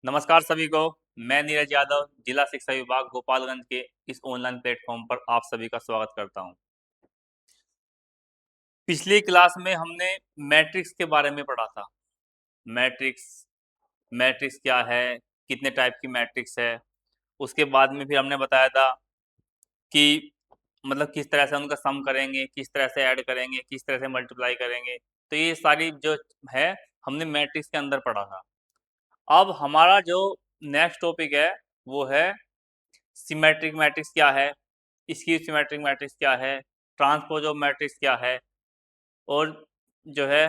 नमस्कार सभी को। मैं नीरज यादव जिला शिक्षा विभाग गोपालगंज के इस ऑनलाइन प्लेटफॉर्म पर आप सभी का स्वागत करता हूं। पिछली क्लास में हमने मैट्रिक्स के बारे में पढ़ा था। मैट्रिक्स मैट्रिक्स क्या है, कितने टाइप की मैट्रिक्स है। उसके बाद में फिर हमने बताया था कि मतलब किस तरह से उनका सम करेंगे, किस तरह से ऐड करेंगे, किस तरह से मल्टीप्लाई करेंगे। तो ये सारी जो है हमने मैट्रिक्स के अंदर पढ़ा था। अब हमारा जो नेक्स्ट टॉपिक है वो है सिमेट्रिक मैट्रिक्स क्या है, स्क्यू सिमेट्रिक मैट्रिक्स क्या है, ट्रांसपोज ऑफ मैट्रिक्स क्या है, और जो है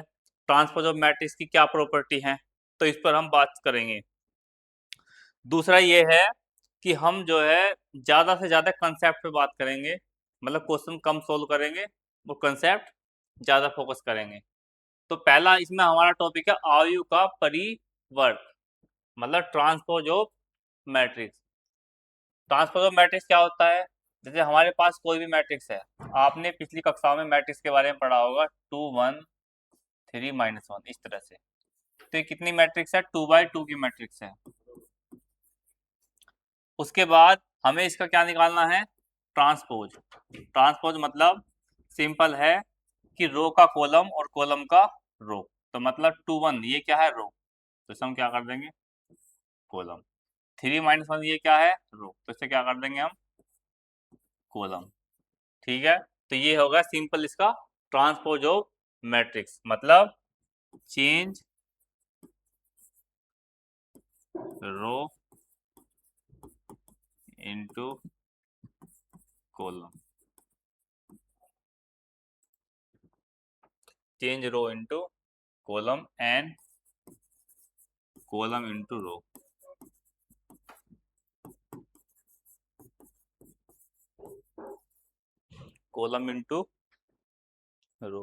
ट्रांसपोज ऑफ मैट्रिक्स की क्या प्रॉपर्टी है। तो इस पर हम बात करेंगे। दूसरा ये है कि हम जो है ज़्यादा से ज़्यादा कंसेप्ट पे बात करेंगे, मतलब क्वेश्चन कम सोल्व करेंगे, वो कंसेप्ट ज़्यादा फोकस करेंगे। तो पहला इसमें हमारा टॉपिक है आयु का परिवर्त, मतलब transpose of matrix. Transpose of matrix क्या होता है? जैसे हमारे पास कोई भी मैट्रिक्स है, आपने पिछली कक्षाओं में मैट्रिक्स के बारे में पढ़ा होगा, 2 1 3 -1 इस तरह से। तो ये कितनी मैट्रिक्स है? 2/2 की मैट्रिक्स है। उसके बाद हमें इसका क्या निकालना है? ट्रांसपोज। ट्रांसपोज मतलब सिंपल है कि रो का कॉलम और कॉलम का रो। तो मतलब 2 1 ये क्या है? रो। तो इसे हम क्या कर देंगे? कॉलम। 3 -1 ये क्या है? रो। तो इसे क्या कर देंगे हम? कॉलम। ठीक है। तो ये होगा सिंपल इसका ट्रांसपोज ऑफ मैट्रिक्स, मतलब change row into column. Change row into column and column into row. Column into row.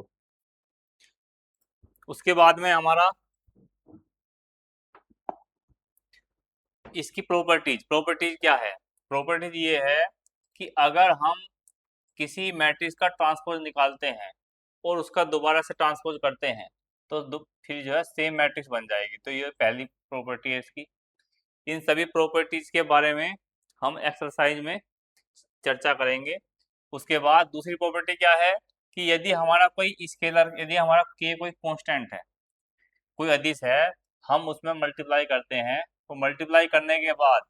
उसके बाद में हमारा इसकी प्रॉपर्टीज क्या है? प्रॉपर्टीज ये है कि अगर हम किसी मैट्रिक्स का ट्रांसपोज निकालते हैं और उसका दोबारा से ट्रांसपोज करते हैं तो फिर जो है सेम मैट्रिक्स बन जाएगी। तो ये पहली प्रॉपर्टी है इसकी। इन सभी प्रॉपर्टीज के बारे में हम एक्सरसाइज में चर्चा करेंगे। उसके बाद दूसरी प्रॉपर्टी क्या है कि यदि हमारा कोई स्केलर, यदि हमारा के कोई कांस्टेंट है, कोई अदिश है, हम उसमें मल्टीप्लाई करते हैं, तो मल्टीप्लाई करने के बाद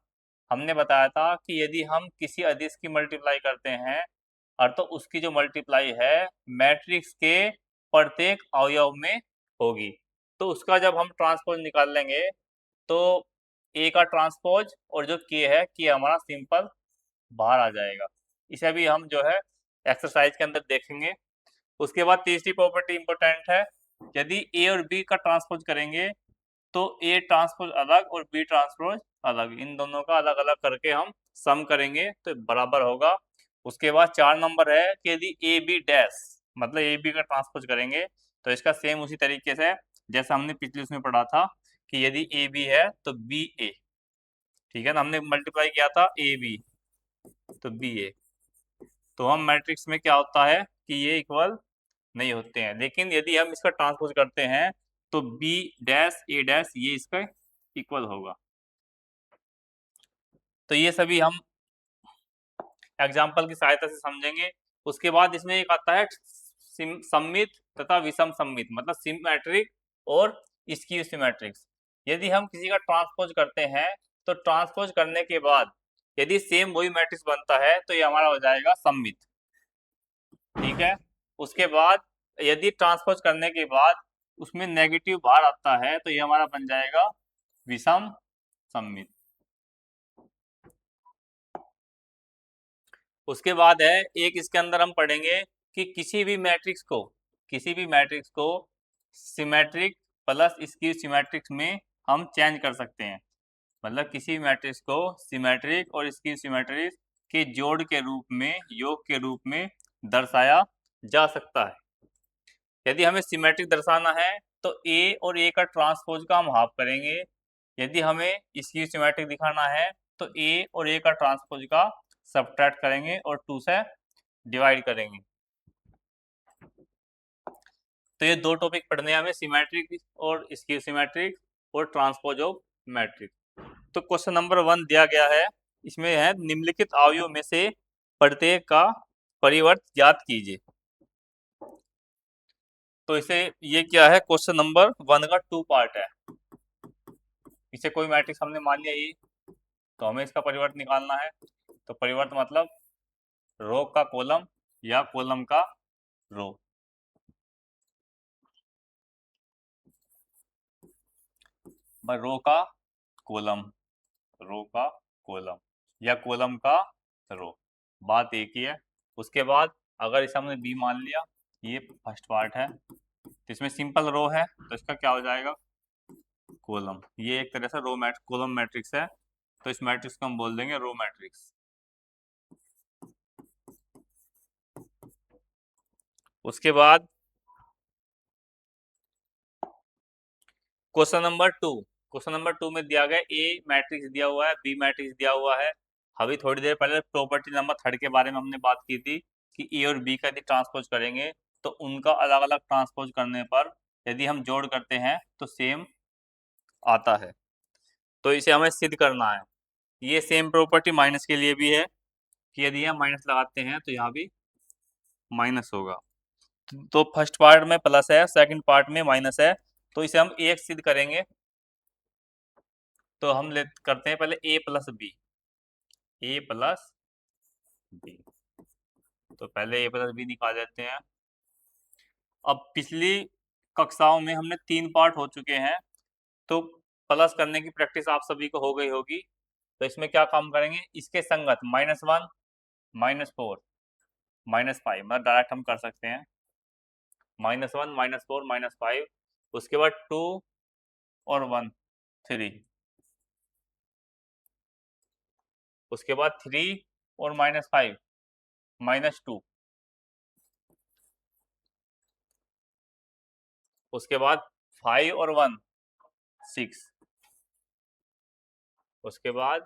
हमने बताया था कि यदि हम किसी अदिश की मल्टीप्लाई करते हैं और तो उसकी जो मल्टीप्लाई है मैट्रिक्स के प्रत्येक अवयव में होगी। तो उसका जब हम ट्रांसपोज निकाल लेंगे तो ए का ट्रांसपोज और जो के है, के हमारा सिंपल बाहर आ जाएगा। इसे भी हम जो है एक्सरसाइज के अंदर देखेंगे। उसके बाद तीसरी प्रॉपर्टी इंपॉर्टेंट है, यदि ए और बी का ट्रांसपोज करेंगे तो ए ट्रांसपोज अलग और बी ट्रांसपोज अलग, इन दोनों का अलग अलग करके हम सम करेंगे तो बराबर होगा। उसके बाद 4 नंबर है कि यदि ए बी डैश, मतलब ए बी का ट्रांसपोज करेंगे तो इसका सेम उसी तरीके से जैसा हमने पिछले उसमें पढ़ा था कि यदि ए बी है तो बी ए। ठीक है ना, हमने मल्टीप्लाई किया था ए बी तो बी ए। तो हम मैट्रिक्स में क्या होता है कि ये इक्वल नहीं होते हैं, लेकिन यदि हम इसका ट्रांसपोज करते हैं तो बी डैश ए डैश ये इसका इक्वल होगा। तो ये सभी हम एग्जाम्पल की सहायता से समझेंगे। उसके बाद इसमें एक आता है सममित तथा विषम सममित, मतलब सिमेट्रिक और स्क्यू सिमेट्रिक्स। यदि हम किसी का ट्रांसपोज करते हैं तो ट्रांसपोज करने के बाद यदि सेम वही मैट्रिक्स बनता है तो ये हमारा हो जाएगा सममित। ठीक है। उसके बाद यदि ट्रांसपोज करने के बाद उसमें नेगेटिव बाहर आता है तो ये हमारा बन जाएगा विषम सममित। उसके बाद है एक, इसके अंदर हम पढ़ेंगे कि किसी भी मैट्रिक्स को सिमेट्रिक प्लस स्क्यू सिमेट्रिक्स में हम चेंज कर सकते हैं। मतलब किसी मैट्रिक्स को सिमेट्रिक और स्क्यू सिमेट्रिक के जोड़ के रूप में, योग के रूप में दर्शाया जा सकता है। यदि हमें सिमेट्रिक दर्शाना है तो ए और ए का ट्रांसपोज का हम हाफ करेंगे। यदि हमें स्क्यू सिमेट्रिक दिखाना है तो ए और ए का ट्रांसपोज का सब्ट्रैक्ट करेंगे और 2 से डिवाइड करेंगे। तो ये 2 टॉपिक पढ़ने हैं हमें, सिमेट्रिक और स्क्यू सिमेट्रिक और ट्रांसपोज ऑफ मैट्रिक। तो क्वेश्चन नंबर 1 दिया गया है, इसमें है निम्नलिखित अवयवों में से प्रत्येक का परिवर्त ज्ञात कीजिए। तो इसे ये क्या है, क्वेश्चन नंबर 1 का 2 पार्ट है। इसे कोई मैट्रिक्स हमने मान लिया ये, तो हमें इसका परिवर्त निकालना है। तो परिवर्त मतलब रो का कॉलम या कॉलम का रो। रो का कॉलम, रो का कॉलम या कॉलम का रो, बात एक ही है। उसके बाद अगर इसे हमने बी मान लिया, ये फर्स्ट पार्ट है, तो इसमें सिंपल रो है, तो इसका क्या हो जाएगा, कॉलम। ये एक तरह से रो कॉलम मैट्रिक्स है, तो इस मैट्रिक्स को हम बोल देंगे रो मैट्रिक्स। उसके बाद क्वेश्चन नंबर 2 में दिया गया ए मैट्रिक्स दिया हुआ है, बी मैट्रिक्स दिया हुआ है। अभी थोड़ी देर पहले प्रॉपर्टी नंबर 3 के बारे में हमने बात की थी कि ए और बी का यदि ट्रांसपोज करेंगे तो उनका अलग अलग ट्रांसपोज करने पर यदि हम जोड़ करते हैं तो सेम आता है। तो इसे हमें सिद्ध करना है। ये सेम प्रॉपर्टी माइनस के लिए भी है कि यदि हम माइनस लगाते हैं तो यहाँ भी माइनस होगा। तो फर्स्ट पार्ट में प्लस है, सेकंड पार्ट में माइनस है, तो इसे हम एक सिद्ध करेंगे। तो हम करते हैं पहले ए प्लस बी, ए प्लस बी। तो पहले ए प्लस बी निकाल देते हैं। अब पिछली कक्षाओं में हमने 3 पार्ट हो चुके हैं, तो प्लस करने की प्रैक्टिस आप सभी को हो गई होगी। तो इसमें क्या काम करेंगे, इसके संगत -1 -4 -5, मतलब डायरेक्ट हम कर सकते हैं -1 -4 -5। उसके बाद 2 और 1 3, उसके बाद 3 और -5 -2, उसके बाद 5 और 1 6, उसके बाद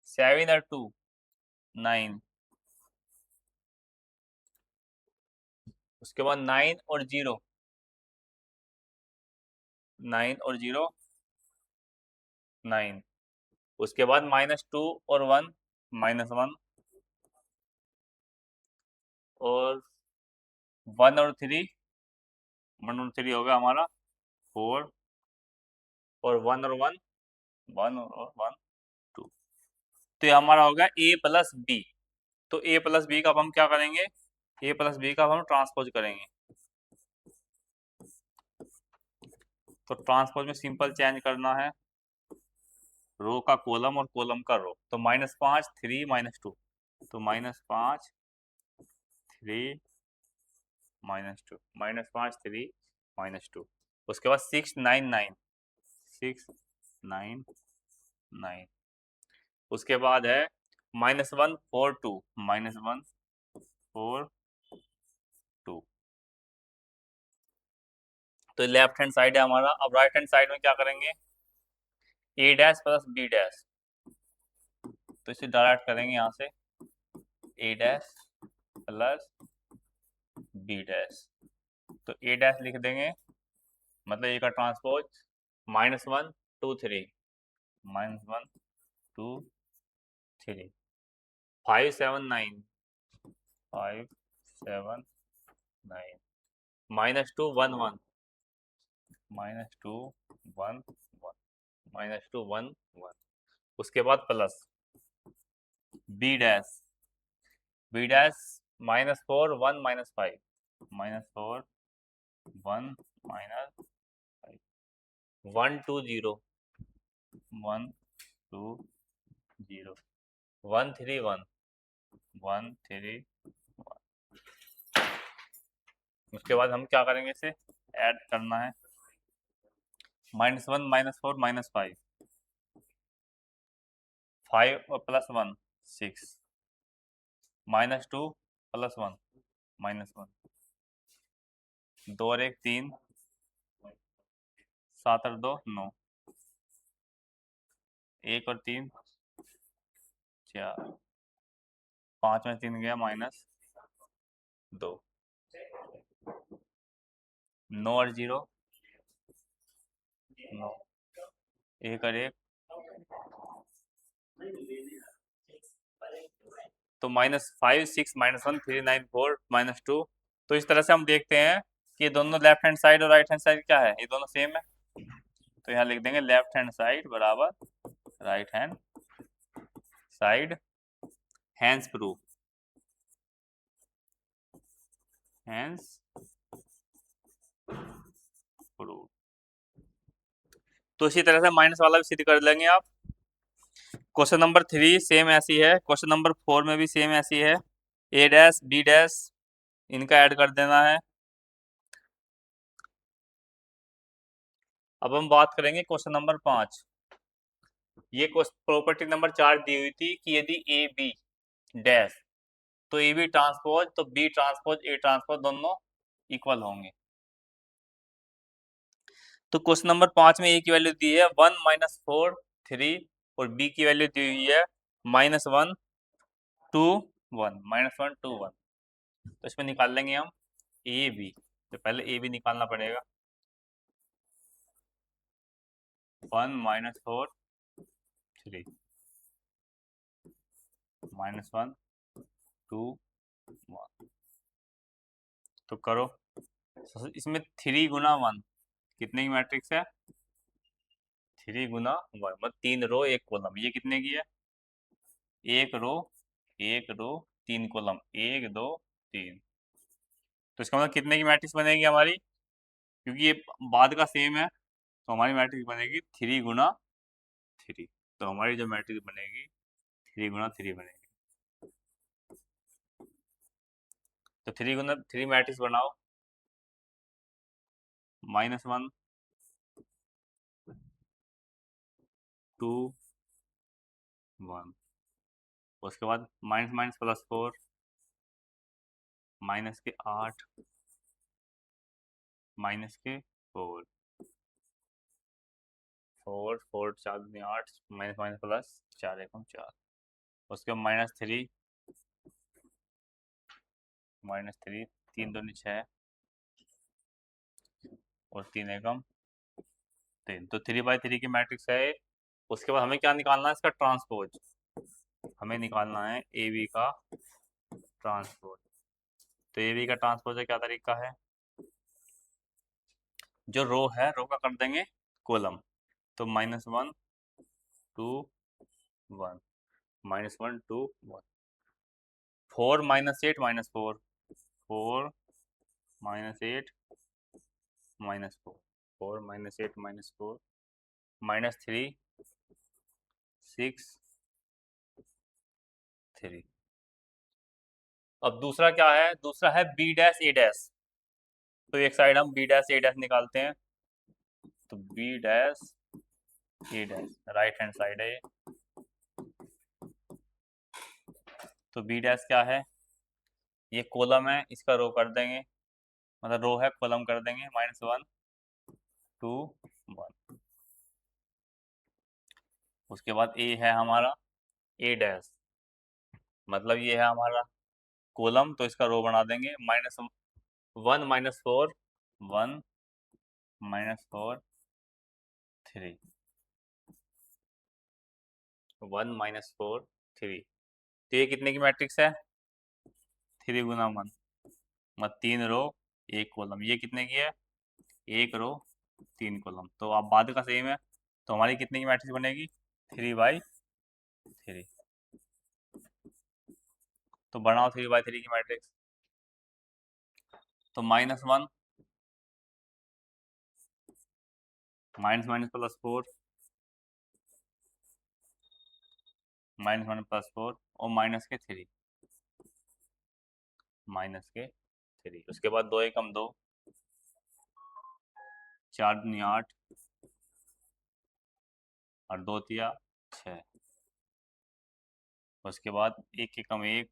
7 और 2 9, उसके बाद 9 और 0 9 और 0 9, उसके बाद -2 और 1 -1, और 1 और 3 1 और 3 होगा हमारा 4, और 1 और 1 1 और 1 2। तो ये हमारा होगा ए प्लस बी। तो ए प्लस बी का अब हम क्या करेंगे, ए प्लस बी का अब हम ट्रांसपोज करेंगे। तो ट्रांसपोज में सिंपल चेंज करना है, रो का कॉलम और कॉलम का रो। तो -5 3 -2, तो -5 3 -2 -5 3 -2। उसके बाद 6 9 9 6 9 9। उसके बाद है -1 4 2 -1 4 2। तो लेफ्ट हैंड साइड है हमारा। अब राइट हैंड साइड में क्या करेंगे, ए डैश प्लस बी डैश। तो इसे डायरेक्ट करेंगे यहाँ से, ए डैश प्लस बी डैश। तो ए डैश लिख देंगे, मतलब ए का ट्रांसपोज -1 2 3 -1 2 3 5 7 9 5 7 9 -2 1 1 -2 1 1 -2 1 1। उसके बाद plus B dash, B dash -4 1 -5 -4 1 -5 1 2 0 1 2 0 1 3 1 1 3 1। उसके बाद हम क्या करेंगे, इसे ऐड करना है, -1 -4 -5 5 और +1 6 -2 +1 -1 2 और 1 3 7 और 2 9 1 और 3 4 5 में 3 गया -2 9 और 0 9 1 और 1 तो -5 6 -1 3 9 4 -2। तो इस तरह से हम देखते हैं कि दोनों लेफ्ट हैंड साइड और राइट हैंड साइड क्या है, ये दोनों सेम है। तो यहाँ लिख देंगे लेफ्ट हैंड साइड बराबर right hand side, hence proof, hence proof. तो इसी तरह से माइनस वाला भी सिद्ध कर लेंगे आप। क्वेश्चन नंबर 3 सेम ऐसी है, क्वेश्चन नंबर 4 में भी सेम ऐसी है। ए डैश बी डैश इनका ऐड कर देना है। अब हम बात करेंगे क्वेश्चन नंबर 5। ये प्रॉपर्टी नंबर 4 दी हुई थी कि यदि ए बी डैश तो ए बी ट्रांसपोज तो बी ट्रांसपोज ए ट्रांसपोज दोनों इक्वल होंगे। तो क्वेश्चन नंबर 5 में ए की वैल्यू दी है 1 -4 3 और बी की वैल्यू दी हुई है -1 2 1 -1 2 1। तो इसमें निकाल लेंगे हम ए बी। तो पहले ए बी निकालना पड़ेगा। 1 -4 3 -1 2 1। तो करो। इसमें 3 गुना 1 कितने की मैट्रिक्स है? 3 गुना 1 मतलब 3 रो 1 कॉलम। ये कितने की है? 1 रो 3 कॉलम 1 2 3। तो इसका मतलब कितने की मैट्रिक्स बनेगी हमारी? क्योंकि ये बाद का सेम है तो हमारी मैट्रिक्स बनेगी 3 गुना 3। तो हमारी जो मैट्रिक्स बनेगी 3 गुना 3 बनेगी। तो 3 गुना 3 मैट्रिक्स बनाओ। -1 2 1। उसके बाद माइनस माइनस +4 माइनस के 8 माइनस के 4 4 4 4 दूनी 8 माइनस माइनस प्लस 4 एकम 4। उसके बाद -3 -3 3 दूनी 6 और 3 एकम 3। तो 3/3 की मैट्रिक्स है। उसके बाद हमें क्या निकालना है? इसका ट्रांसपोज। हमें निकालना है ए बी का ट्रांसपोज। तो ए बी का ट्रांसपोज का क्या तरीका है? जो रो है रो का कर देंगे कॉलम। तो -1 2 1 -1 2 1 4 -8 -4 4 -8 -4 4 -8 -4 -3 6 3। अब दूसरा क्या है? दूसरा है बी डैश ए डैश। तो एक साइड हम बी डैश ए डैश निकालते हैं। तो बी डैश ए डैश राइट हैंड साइड है ये। तो बी डैश क्या है? ये कॉलम है, इसका रो कर देंगे, मतलब रो है कॉलम कर देंगे -1 2 1। उसके बाद ए है हमारा ए डैश, मतलब ये है हमारा कॉलम, तो इसका रो बना देंगे -1 -4 1 -4 3 1 -4 3। तो ये कितने की मैट्रिक्स है? 3 गुना 1 मतलब 3 रो 1 कॉलम। ये कितने की है? 1 रो 3 कॉलम। तो आप बाद का सेम है तो हमारी कितने की मैट्रिक्स बनेगी? 3/3। तो बनाओ 3/3 की मैट्रिक्स। तो -1 -4 -4 और -3 -3। उसके बाद 2 एकम 2 4 दूनी 8 और 2 तिया 6। उसके बाद 1 एकम 1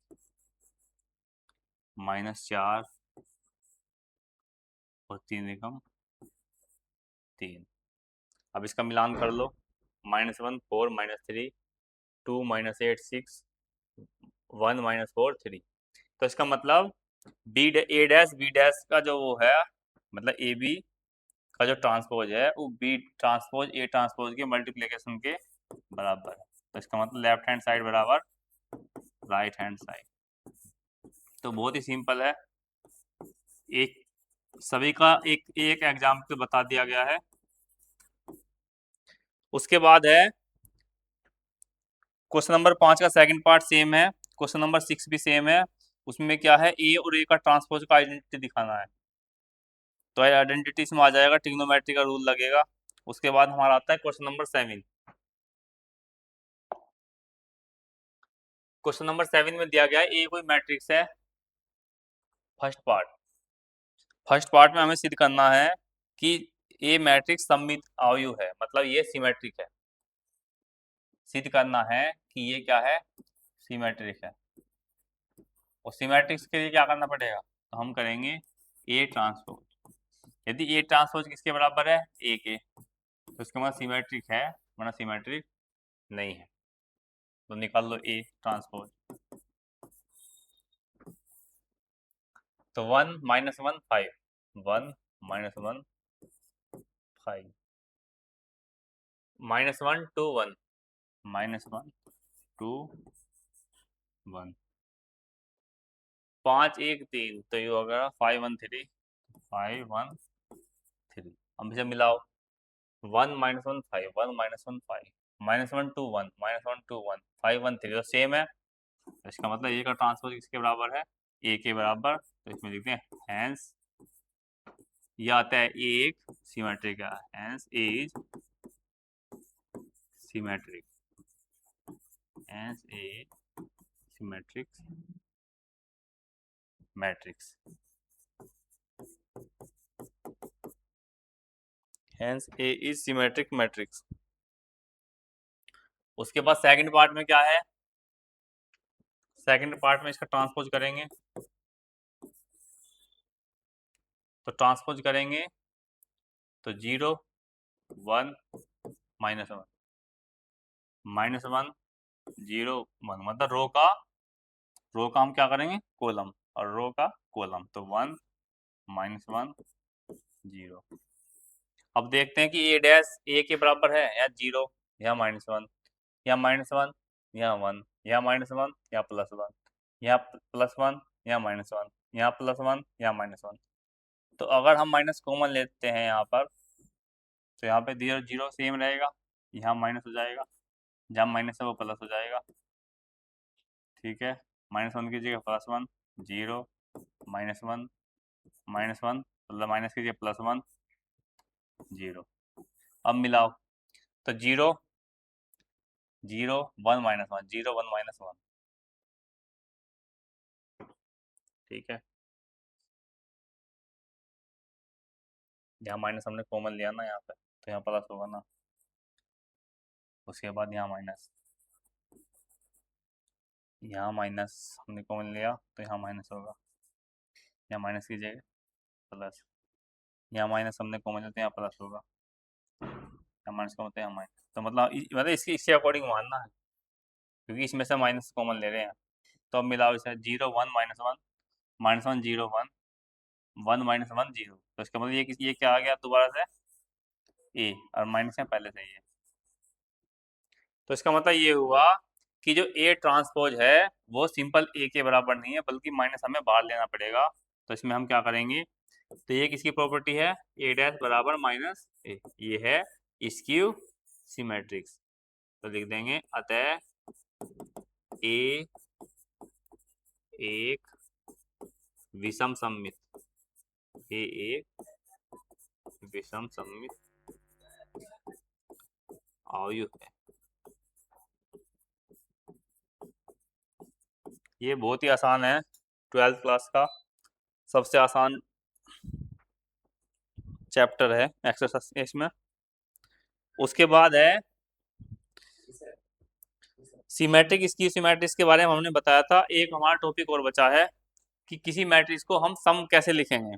-4 और 3 एकम 3। अब इसका मिलान कर लो। -1 4 -3 2 -8 6 1 -4 3। तो इसका मतलब B A dash B dash का जो वो है, मतलब ए बी का जो ट्रांसपोज है वो बी ट्रांसपोज ए ट्रांसपोज के मल्टीप्लिकेशन के बराबर है। तो इसका मतलब लेफ्ट हैंड साइड बराबर राइट हैंड साइड। तो बहुत ही सिंपल है, एक सभी का एक एक एग्जाम्पल बता दिया गया है। उसके बाद है क्वेश्चन नंबर 5 का सेकंड पार्ट सेम है, क्वेश्चन नंबर 6 भी सेम है। उसमें क्या है, ए और ए का ट्रांसपोज का आइडेंटिटी दिखाना है। तो आइडेंटिटी में आ जाएगा, ट्रिग्नोमेट्री का रूल लगेगा। उसके बाद हमारा आता है क्वेश्चन नंबर 7। क्वेश्चन नंबर 7 में दिया गया है ए कोई मैट्रिक्स है। फर्स्ट पार्ट में हमें सिद्ध करना है कि ए मैट्रिक्स सममित आयु है, मतलब ये सिमेट्रिक है। सिद्ध करना है कि ये क्या है, सिमेट्रिक है। और सिमेट्रिक्स के लिए क्या करना पड़ेगा, तो हम करेंगे ए ट्रांसपोज। यदि ए ट्रांसपोज किसके बराबर है, ए के, तो इसका मतलब सिमेट्रिक है, वरना सिमेट्रिक नहीं है। तो निकाल लो ए ट्रांसपोज। तो 1 - 1 5, 1 - 1 5, -1 2 1, -1 2 1, 5 1 3, तो ये होगा 5 1 3, 5 1 3। अब इसे मिलाओ, 1 - 1 5, 1 - 1 5, -1 2 1, -1 2 1, 5 1 3, तो सेम है। तो इसका मतलब ए का ट्रांसपोज किसके बराबर है, ए के बराबर। तो इसमें लिखते हैं हैंस, ये आता है ए एक सिमेट्रिक है, hence A is symmetric, hence A symmetric matrix, hence A is symmetric matrix. उसके बाद सेकंड पार्ट में क्या है, सेकंड पार्ट में इसका ट्रांसपोज करेंगे। तो ट्रांसपोज करेंगे तो 0 1 -1, -1 0 1, मतलब रो का हम क्या करेंगे, कॉलम, और रो का कॉलम। तो 1 -1 0। अब देखते हैं कि ए डैश ए के बराबर है या 0 या -1 या -1 या 1 या -1 या +1 या +1 या -1 या +1 या -1। तो अगर हम माइनस कॉमन लेते हैं यहाँ पर, तो यहाँ पे 0 0 सेम रहेगा, यहाँ माइनस हो जाएगा, जहाँ माइनस है वो प्लस हो जाएगा। ठीक है, -1 की जगह +1, 0 -1 -1, मतलब माइनस की जगह +1 0। अब मिलाओ, तो 0 0 1 -1, 0 1 -1। ठीक है, यहाँ माइनस हमने कॉमन लिया ना यहाँ पे, तो यहाँ प्लस होगा ना। उसके बाद यहाँ माइनस, यहाँ माइनस हमने कॉमन लिया तो यहाँ माइनस होगा, यहाँ माइनस की जगह प्लस, यहाँ माइनस हमने कॉमन लिया तो यहाँ प्लस होगा, यहाँ माइनस का मतलब यहाँ माइनस। तो मतलब इसके अकॉर्डिंग मानना है, क्योंकि इसमें से माइनस कॉमन ले रहे हैं। तो अब मिलाओ इसे, 0 1 -1, -1 0 1, 1 -1 0। तो इसका मतलब ये क्या आ गया दोबारा से, ए, और माइनस है पहले से ये। तो इसका मतलब ये हुआ कि जो ए ट्रांसपोज है वो सिंपल ए के बराबर नहीं है, बल्कि माइनस हमें बाहर लेना पड़ेगा। तो इसमें हम क्या करेंगे, तो ये किसकी प्रॉपर्टी है, ए डैश बराबर माइनस ए, ये है स्क्यू सिमेट्रिक्स। तो लिख देंगे अतः ए एक विषम सममित, ए एक विषम सममित आयु है। ये बहुत ही आसान है, 12th क्लास का सबसे आसान चैप्टर है एक्सरसाइज इसमें। उसके बाद है सिमेट्रिक स्क्यू सिमेट्रिक्स के बारे में हमने बताया था। एक हमारा टॉपिक और बचा है कि किसी मैट्रिक्स को हम सम कैसे लिखेंगे।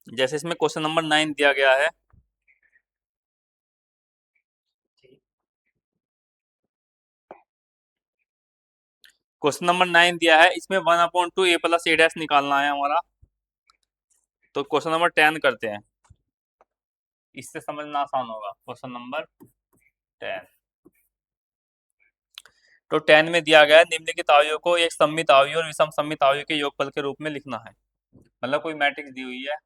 जैसे इसमें क्वेश्चन नंबर 9 दिया गया है, क्वेश्चन नंबर 9 दिया है, इसमें 1/2 a + a डैश निकालना है हमारा। तो क्वेश्चन नंबर 10 करते हैं। इससे समझना आसान होगा। Question number 10। तो 10 में दिया गया है निम्नलिखित अवयवों को एक सममित अवयव और विषम सममित अवयव के योगफल के रूप में लिखना है। मतलब कोई मैट्रिक्स दी हुई है,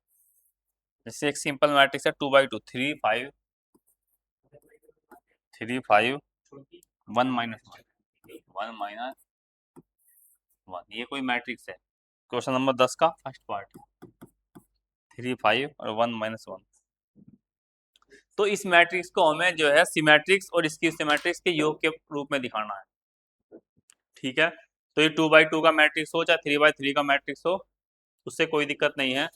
जैसे एक सिंपल मैट्रिक्स है 2/2 3 5 3 5 1 -1 1 -1, ये कोई मैट्रिक्स है। क्वेश्चन नंबर 10 का फर्स्ट पार्ट 3 5 और 1 -1। तो इस मैट्रिक्स को हमें जो है सिमेट्रिक्स और इसकी सिमेट्रिक्स के योग के रूप में दिखाना है। ठीक है, तो ये 2/2 का मैट्रिक्स हो चाहे 3/3 का मैट्रिक्स हो, उससे कोई दिक्कत नहीं है।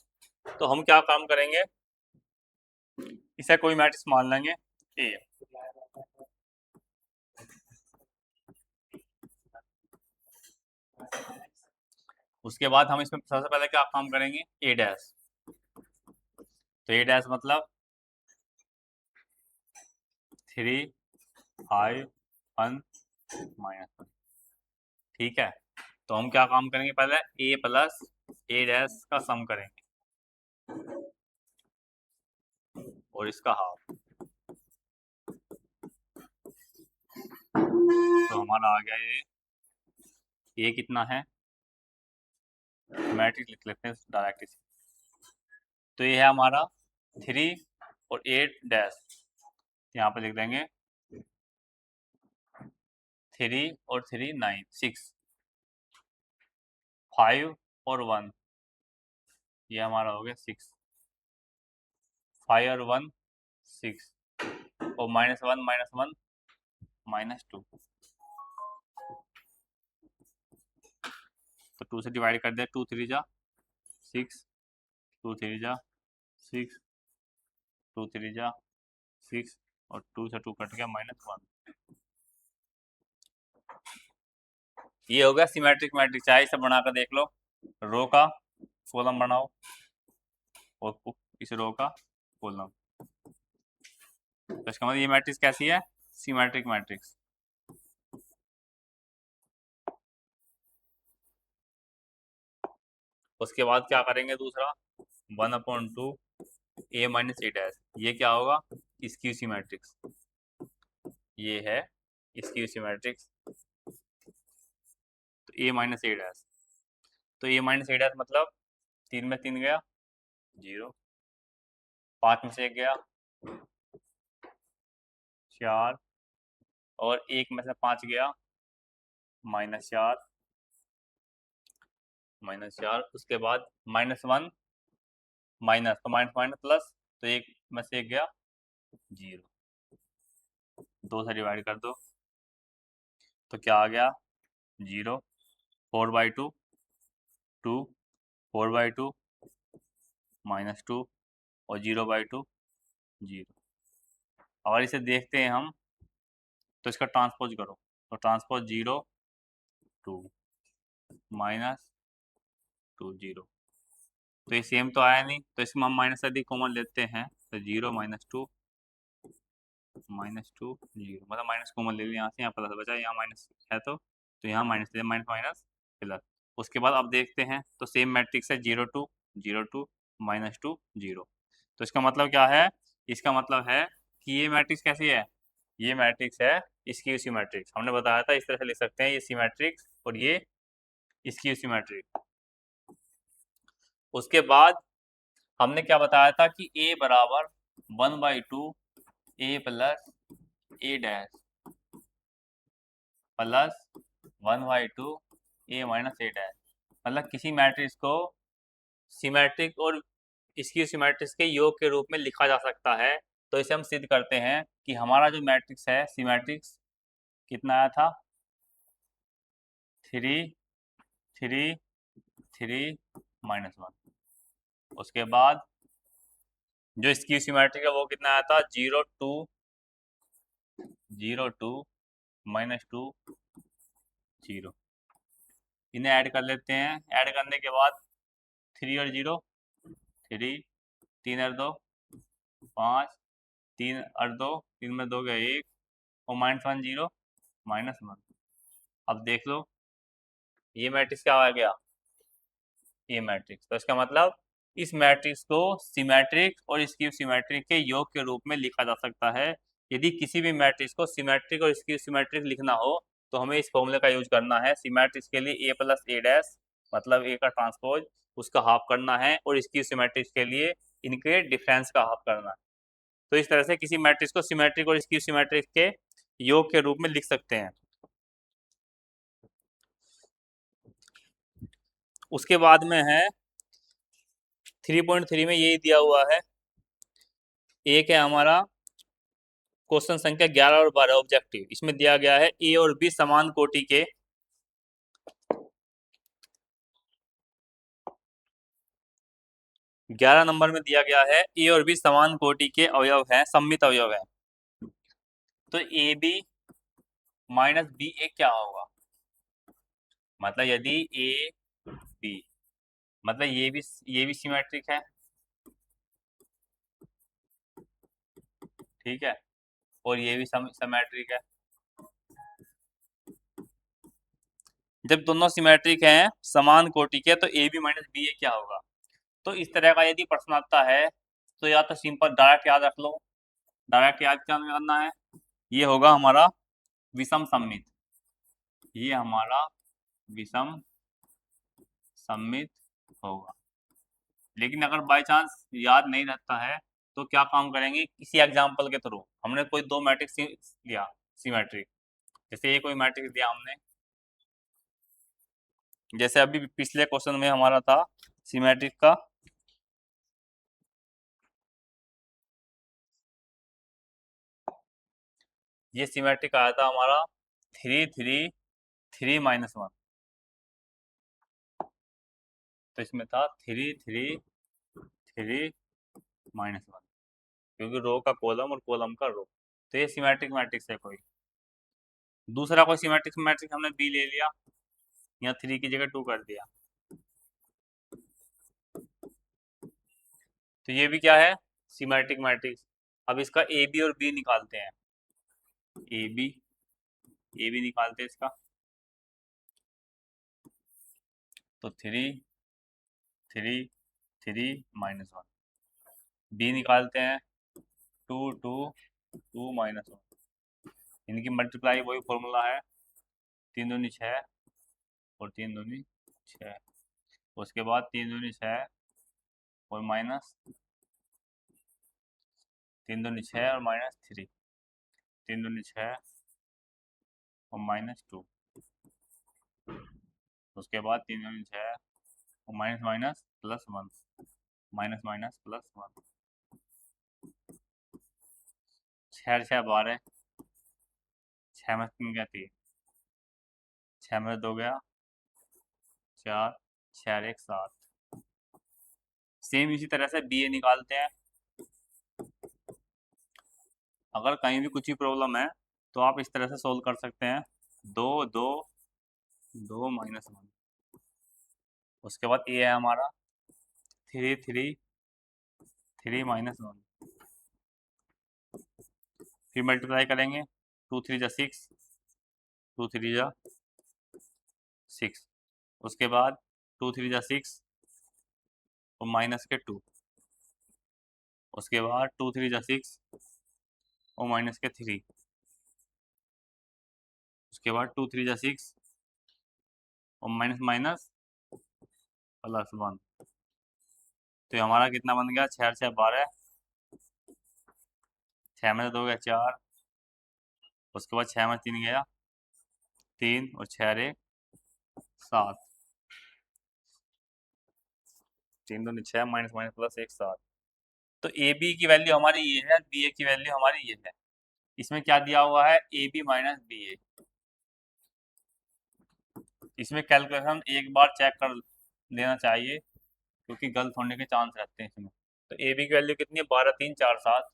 तो हम क्या काम करेंगे, इसे कोई मैट्रिक्स मान लेंगे ए। उसके बाद हम इसमें सबसे पहले क्या काम करेंगे, ए डैश। तो ए डैश मतलब 3 5 1 -1। ठीक है, तो हम क्या काम करेंगे, पहले ए प्लस ए डैश का सम करेंगे और इसका हाफ। तो हमारा आ गया ये कितना है, मैट्रिक्स लिख लेते हैं डायरेक्ट इसे। तो ये है हमारा 3 और 8 डैश, यहाँ पे लिख देंगे 3 और 3 9 6 5 और 1, ये हमारा हो गया 6 5 और 1 6 और -1 -1 -2। तो 2 से डिवाइड कर दे, 2 3 जा 6 2 3 जा 6 2 3 जा 6 और 2 से 2 कट गया -1। ये हो गया सिमेट्रिक मैट्रिक्स। चाहे इसे बनाकर देख लो, रो का कॉलम बनाओ और इस रो का कॉलम। तो इसका मतलब ये मैट्रिक्स कैसी है, सिमेट्रिक मैट्रिक्स। उसके बाद क्या करेंगे, दूसरा 1/2 a - a डैश, ये क्या होगा, स्क्यू सिमेट्रिक्स। ये है स्क्यू सिमेट्रिक्स। तो a - a डैश, तो a - a डैश मतलब 3 में 3 गया 0, 5 में से 1 गया 4 और 1 में से 5 गया -4 -4। उसके बाद -1 माइनस, तो माइनस माइनस प्लस, तो 1 में से 1 गया 0, 2 से डिवाइड कर दो तो क्या आ गया 0। 4/2 2 4/2 -2 और 0/2 0। अगर इसे देखते हैं हम तो इसका ट्रांसपोज करो, तो ट्रांसपोज 0 2 -2 0। तो ये सेम तो आया नहीं, तो इसमें हम माइनस अधिक कॉमन लेते हैं, तो 0 -2 -2 0, मतलब माइनस कॉमन ले लिया यहाँ से, यहाँ प्लस बचा, यहाँ माइनस है तो यहाँ माइनस ले, माइनस माइनस प्लस। उसके बाद अब देखते हैं तो सेम मैट्रिक्स है 0 2 0 2 -2 0। तो इसका मतलब क्या है, इसका मतलब है कि ये मैट्रिक्स कैसी है, ये मैट्रिक्स है स्क्यू सिमेट्रिक्स। हमने बताया था इस तरह से लिख सकते हैं, ये सिमेट्रिक्स और ये स्क्यू सिमेट्रिक। उसके बाद हमने क्या बताया था कि a बराबर 1/2 a plus a dash plus 1/2 a - a dash. मतलब किसी मैट्रिक्स को सिमेट्रिक और स्क्यू सिमेट्रिक्स के योग के रूप में लिखा जा सकता है। तो इसे हम सिद्ध करते हैं कि हमारा जो मैट्रिक्स है सिमेट्रिक्स कितना आया था, 3 3 3 -1। उसके बाद जो स्क्यू सिमेट्रिक है वो कितना आया था, 0 2 0 2 -2 0। इन्हें ऐड कर लेते हैं, ऐड करने के बाद 3 और 0 3 3 और 2 5 3 और 2 3 में 2 गया 1 और -1 0 -1। अब देख लो ये मैट्रिक्स क्या आ गया, ये मैट्रिक्स। तो इसका मतलब इस मैट्रिक्स को सिमेट्रिक और स्क्यू सिमेट्रिक के योग के रूप में लिखा जा सकता है। यदि किसी भी मैट्रिक्स को सिमेट्रिक और स्क्यू सिमेट्रिक लिखना हो तो हमें इस फॉर्मूले का यूज करना है। सिमेट्रिक्स के लिए a प्लस ए डैश मतलब a का ट्रांसपोज उसका हाफ करना है, और स्क्यू सिमेट्रिक्स के लिए इनके डिफरेंस का हाफ करना है। तो इस तरह से किसी मैट्रिक्स को सिमेट्रिक और स्क्यू सिमेट्रिक के योग के रूप में लिख सकते हैं। उसके बाद में है 3.3 में यही दिया हुआ है। एक है हमारा क्वेश्चन संख्या 11 और 12 ऑब्जेक्टिव। इसमें दिया गया है ए और बी समान कोटि के 11 नंबर में दिया गया है ए और बी समान कोटि के अवयव हैं, सममित अवयव हैं। तो ए बी माइनस बी ए क्या होगा? मतलब यदि ए बी मतलब ये भी सिमेट्रिक है, ठीक है, और ये भी सिमेट्रिक है। जब दोनों सिमेट्रिक हैं, समान कोटि के, तो ए बी माइनस बी ए क्या होगा? तो इस तरह का यदि प्रश्न आता है तो या तो सिंपल डायरेक्ट याद रख लो। डायरेक्ट याद क्या करना है? ये होगा हमारा विषम सममित। ये हमारा विषम सममित होगा। लेकिन अगर बाय चांस याद नहीं रहता है तो क्या काम करेंगे? किसी एग्जाम्पल के थ्रू। हमने कोई दो मैट्रिक्स लिया सिमेट्रिक, जैसे ये कोई मैट्रिक्स दिया हमने, जैसे अभी पिछले क्वेश्चन में हमारा था सिमेट्रिक का, ये सिमेट्रिक आया था हमारा 3 3 3 -1। तो इसमें था 3 3 3 -1, क्योंकि रो का कॉलम और कॉलम का रो। तो ये सिमेट्रिक मैट्रिक्स है कोई। दूसरा कोई सिमेट्रिक मैट्रिक्स हमने बी ले लिया, यहाँ 3 की जगह 2 कर दिया, तो ये भी क्या है? Symmetric matrix. अब इसका ए बी और बी निकालते हैं। ए बी निकालते हैं इसका। तो 3 3 3 -1। बी निकालते हैं 2 2 2 -1। इनकी मल्टीप्लाई वही फॉर्मूला है, 3 दूनी 6 और 3 दूनी 6। उसके बाद 3 दूनी 6 और माइनस 3 दूनी 6 और -3, 3 दूनी 6 और -2। उसके बाद 3 दूनी 6 और minus minus plus 1, minus minus plus 1। 6 6 12, 6 में 3 गया 3, 6 में 2 गया 4, 6 1 7। सेम इसी तरह से बी ए निकालते हैं। अगर कहीं भी कुछ ही प्रॉब्लम है तो आप इस तरह से सोल्व कर सकते हैं, 2 2 2 -1। उसके बाद ए है हमारा 3 3 3 -1। फिर मल्टीप्लाई करेंगे, 2 3 जा 6, 2 3 जा 6। उसके बाद 2 3 जा 6 और माइनस के 2। उसके बाद 2 3 जा 6 और माइनस के 3। उसके बाद 2 3 जा 6 और माइनस माइनस प्लस 1। तो ये हमारा कितना बन गया? 6 6 12, 6 में से 2 गया 4। उसके बाद 6 में 3 गया 3 और 6 1 7। 3 2 6 माइनस माइनस प्लस 1 7। तो ए बी की वैल्यू हमारी ये है, बी ए की वैल्यू हमारी ये है। इसमें क्या दिया हुआ है? ए बी माइनस बी ए। इसमें कैलकुलेशन एक बार चेक कर लेना चाहिए, क्योंकि गलत होने के चांस रहते हैं इसमें। तो ए बी की वैल्यू कितनी है? 12 3 4 7,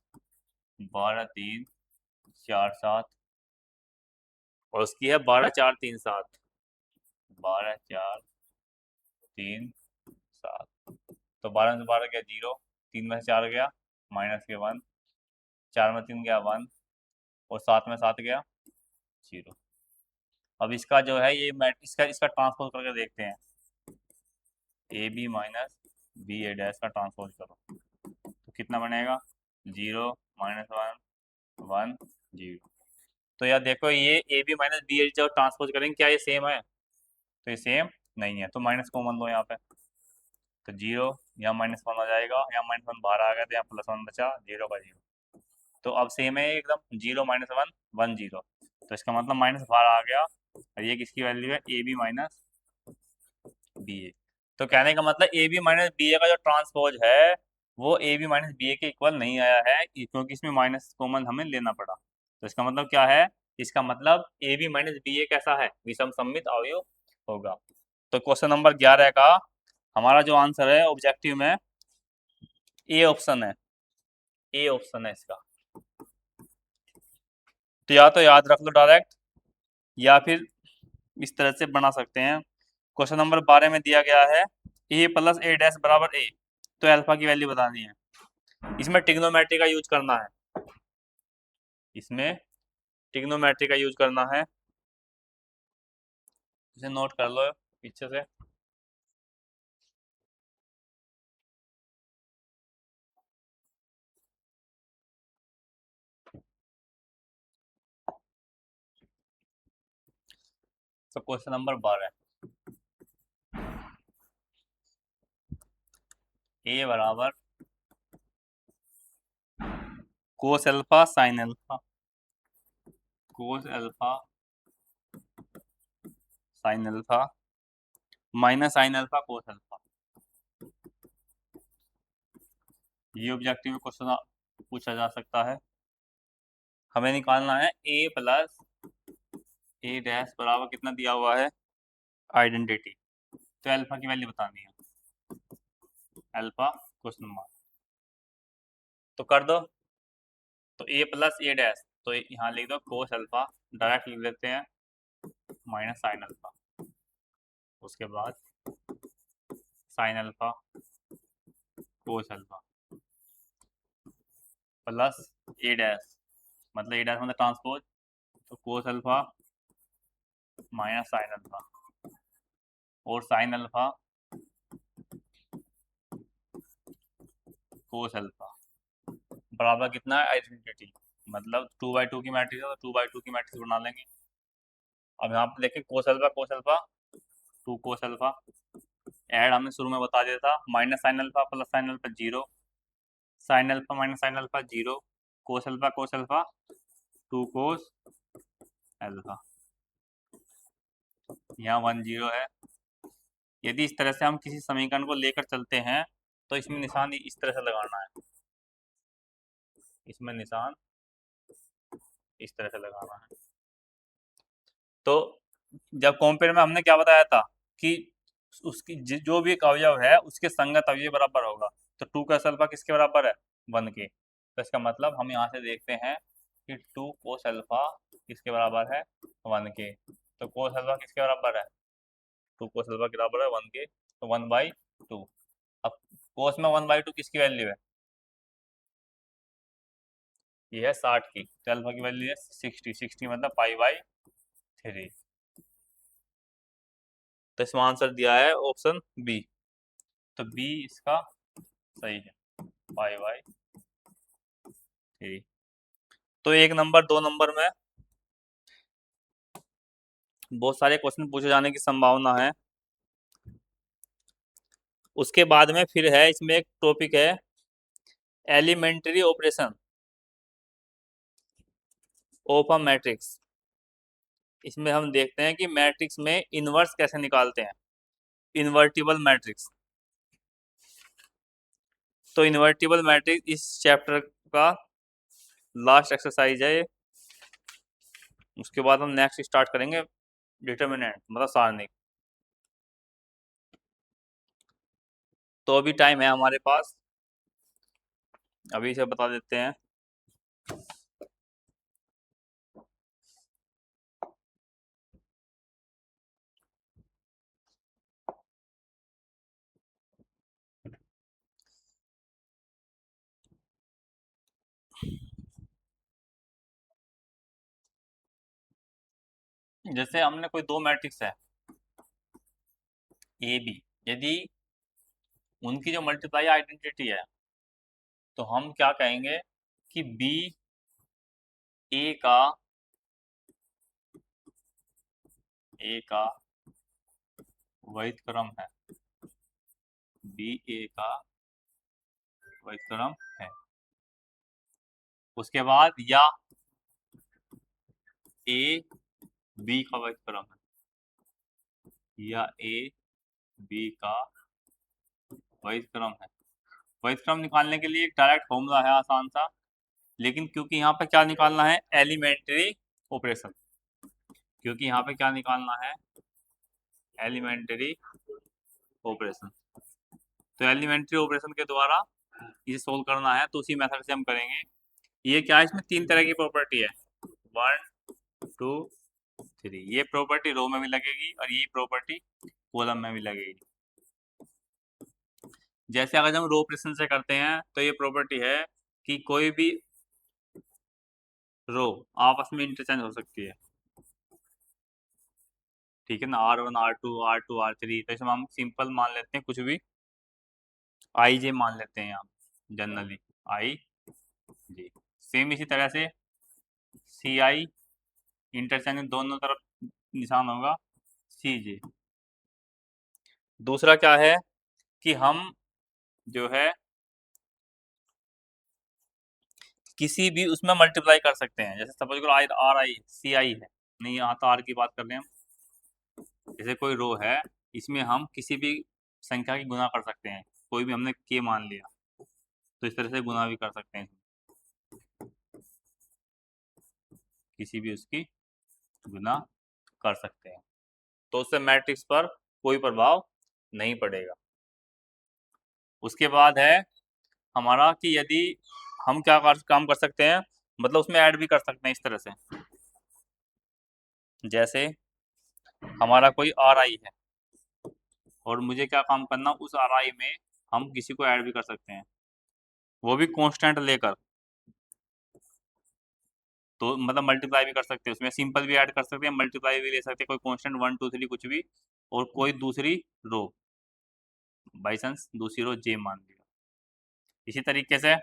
12 3 4 7, और उसकी है 12 4 3 7, 12 4 3 7। तो 12 में से 12 गया 0, 3 में से 4 गया माइनस के 1, 4 में 3 गया 1 और 7 में 7 गया 0। अब इसका जो है ये इसका इसका ट्रांसपोज करके देखते हैं। A B minus B A dash का ट्रांसपोज करो तो कितना बनेगा, 0 -1 1 0। तो यार देखो ये ए बी माइनस बी ए जब ट्रांसपोज करेंगे क्या ये सेम है, तो ये सेम नहीं है, तो माइनस कॉमन लो यहाँ पे, तो 0 यहाँ -1 हो जाएगा, यहाँ -1 बाहर आ गया तो यहाँ +1 बचा, 0 का 0। तो अब सेम है एकदम, 0 -1 1 0, तो इसका मतलब माइनस बाहर आ गया और ये किसकी वैल्यू है, ए बी माइनस बी ए। तो कहने का मतलब ए बी माइनस बी ए का जो ट्रांसपोज है वो ए बी माइनस बी ए के इक्वल नहीं आया है, क्योंकि इसमें माइनस कॉमन हमें लेना पड़ा। तो इसका मतलब क्या है, इसका मतलब ए बी माइनस बी ए कैसा है, विषम सममित अवयव होगा। तो क्वेश्चन नंबर 11 का हमारा जो आंसर है ऑब्जेक्टिव में ए ऑप्शन है, ए ऑप्शन है इसका। तो या तो याद रख लो डायरेक्ट, या फिर इस तरह से बना सकते हैं। क्वेश्चन नंबर 12 में दिया गया है ए प्लस ए डैश बराबर ए, तो अल्फा की वैल्यू बतानी है। इसमें ट्रिग्नोमेट्री का यूज करना है, इसमें ट्रिग्नोमेट्री का यूज करना है, इसे नोट कर लो पीछे से। तो क्वेश्चन नंबर 12, ए बराबर cos alpha sign alpha, cos alpha sine alpha minus sine alpha cos alpha, ये ऑब्जेक्टिव में क्वेश्चन पूछा जा सकता है। हमें निकालना है ए प्लस ए डैश बराबर कितना दिया हुआ है, आइडेंटिटी, तो अल्फा की वैल्यू बतानी है, अल्फा क्वेश्चन मार्क, तो कर दो। तो ए प्लस ए डैश, तो यहाँ लिख दो कोस अल्फा, डायरेक्ट लिख देते हैं, माइनस साइन अल्फा, उसके बाद sine alpha cos alpha plus A dash, मतलब ए डैश मतलब ट्रांसपोज, तो cos alpha minus sine alpha और साइन अल्फा कोस अल्फा बराबर कितना है, आइडेंटिटी, मतलब 2/2 की मैट्रिक्स है तो 2/2 की मैट्रिक्स बना लेंगे। अब यहाँ पे देखें cos alpha 2 cos alpha, add हमने शुरू में बता दिया था, minus sine alpha plus sine alpha 0, sine alpha minus sine alpha 0, cos alpha 2 cos alpha, यहाँ 1 0 है। यदि इस तरह से हम किसी समीकरण को लेकर चलते हैं तो इसमें निशान इस तरह से लगाना है, इसमें निशान इस तरह से लगाना है। तो जब कंपेयर में हमने क्या बताया था कि उसकी जो भी एक अवयव है उसके संगत अवयव बराबर होगा, तो 2 का अल्फा किसके बराबर है, 1 के। तो इसका मतलब हम यहाँ से देखते हैं कि 2 कोस अल्फा किसके बराबर है, 1 के। तो कोस अल्फा किसके बराबर है, 2 कोस अल्फा के बराबर है 1 के, तो 1/2। अब कोस में 1/2 किसकी वैल्यू है, ये है 60 की, तो अल्फा की वैल्यू है 60 मतलब π/3। तो इसमें आंसर दिया है ऑप्शन बी, तो बी इसका सही है, π/3। तो 1 नंबर 2 नंबर में बहुत सारे क्वेश्चन पूछे जाने की संभावना है। उसके बाद में फिर है इसमें एक टॉपिक है elementary operation of a matrix. इसमें हम देखते हैं कि मैट्रिक्स में इनवर्स कैसे निकालते हैं, इन्वर्टिबल मैट्रिक्स। तो इन्वर्टिबल मैट्रिक्स इस चैप्टर का लास्ट एक्सरसाइज है ये। उसके बाद हम नेक्स्ट स्टार्ट करेंगे डिटर्मिनेंट मतलब सारणिक। तो अभी टाइम है हमारे पास, अभी से बता देते हैं। जैसे हमने कोई दो मैट्रिक्स है ए बी, यदि उनकी जो मल्टीप्लाई आइडेंटिटी है, तो हम क्या कहेंगे कि बी ए का वैध क्रम है, बी ए का वैध क्रम है। उसके बाद या ए बी का वैध क्रम है, या ए बी का वैध क्रम है। वैध क्रम निकालने के लिए एक डायरेक्ट फॉर्मूला है आसान सा, लेकिन क्योंकि यहाँ पे क्या निकालना है, एलिमेंट्री ऑपरेशन, क्योंकि यहाँ पे क्या निकालना है, एलिमेंट्री ऑपरेशन, तो एलिमेंट्री ऑपरेशन के द्वारा इसे सोल्व करना है, तो उसी मेथड से हम करेंगे। ये क्या है, इसमें 3 तरह की प्रॉपर्टी है, 1 2 3। ये प्रॉपर्टी रो में भी लगेगी और ये प्रॉपर्टी कॉलम में भी लगेगी। जैसे अगर हम रो ऑपरेशन से करते हैं तो ये प्रॉपर्टी है कि कोई भी रो आपस में इंटरचेंज हो सकती है, ठीक है ना, R1 R2 R2 R3। तो इसमें हम सिंपल मान लेते हैं, कुछ भी आई जे मान लेते हैं यहाँ जनरली, आई जे। सेम इसी तरह से सी आई इंटरचेंज दोनों तरफ निशान होगा सी जे। दूसरा क्या है कि हम जो है किसी भी उसमें मल्टीप्लाई कर सकते हैं, जैसे सपोज करो आर आई सी आई है, नहीं यहाँ तो आर की बात कर रहे हैं हम। जैसे कोई रो है, इसमें हम किसी भी संख्या की गुना कर सकते हैं, कोई भी हमने के मान लिया तो इस तरह से गुना भी कर सकते हैं, किसी भी उसकी गुना कर सकते हैं, तो उससे मैट्रिक्स पर कोई प्रभाव नहीं पड़ेगा। उसके बाद है हमारा कि यदि हम क्या काम कर सकते हैं, मतलब उसमें ऐड भी कर सकते हैं इस तरह से, जैसे हमारा कोई आर आई है और मुझे क्या काम करना, उस आर आई में हम किसी को ऐड भी कर सकते हैं, वो भी कांस्टेंट लेकर, तो मतलब मल्टीप्लाई भी कर सकते हैं, उसमें सिंपल भी ऐड कर सकते हैं, मल्टीप्लाई भी ले सकते हैं, कोई कांस्टेंट 1 2 3 कुछ भी, और कोई दूसरी रो, बाई चांस दूसरी रो जे मान लिया। इसी तरीके से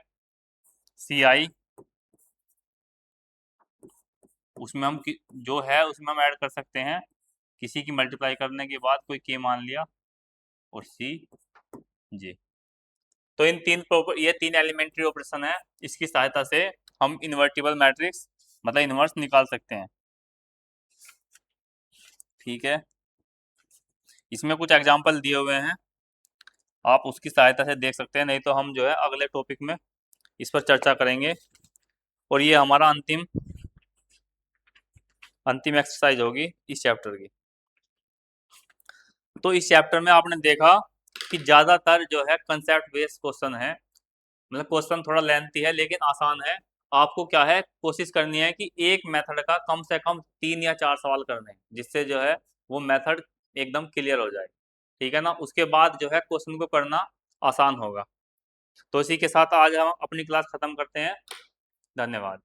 सी आई, उसमें हम जो है उसमें हम ऐड कर सकते हैं, किसी की मल्टीप्लाई करने के बाद कोई के मान लिया और सी जे। तो ये 3 एलिमेंट्री ऑपरेशन है, इसकी सहायता से हम इन्वर्टिबल मैट्रिक्स मतलब इन्वर्स निकाल सकते हैं, ठीक है। इसमें कुछ एग्जांपल दिए हुए हैं, आप उसकी सहायता से देख सकते हैं, नहीं तो हम जो है अगले टॉपिक में इस पर चर्चा करेंगे। और ये हमारा अंतिम एक्सरसाइज होगी इस चैप्टर की। तो इस चैप्टर में आपने देखा कि ज़्यादातर जो है कंसेप्ट बेस्ड क्वेश्चन है, मतलब क्वेश्चन थोड़ा लेंथी है लेकिन आसान है। आपको क्या है, कोशिश करनी है कि एक मेथड का कम से कम 3 या 4 सवाल करने हैं, जिससे जो है वो मेथड एकदम क्लियर हो जाए, ठीक है ना। उसके बाद जो है क्वेश्चन को करना आसान होगा। तो इसी के साथ आज हम अपनी क्लास खत्म करते हैं। धन्यवाद।